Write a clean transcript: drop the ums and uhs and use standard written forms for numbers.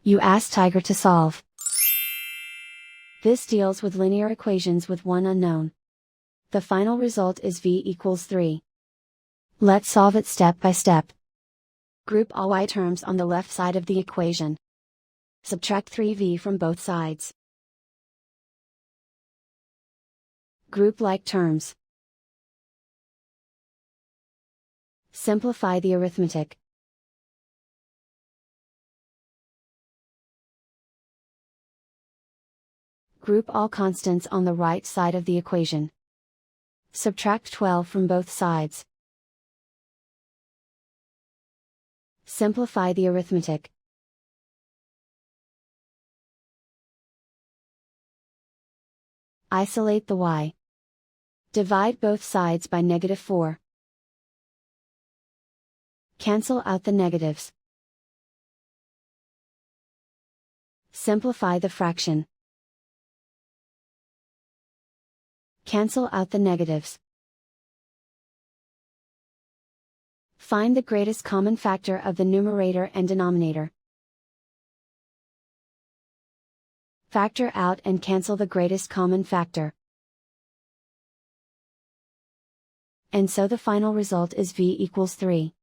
You ask Tiger to solve. This deals with linear equations with one unknown. The final result is v equals 3. Let's solve it step by step. Group all y terms on the left side of the equation. Subtract 3v from both sides. Group like terms. Simplify the arithmetic. Group all constants on the right side of the equation. Subtract 12 from both sides. Simplify the arithmetic. Isolate the y. Divide both sides by -4. Cancel out the negatives. Simplify the fraction. Cancel out the negatives. Find the greatest common factor of the numerator and denominator. Factor out and cancel the greatest common factor. And so the final result is v equals 3.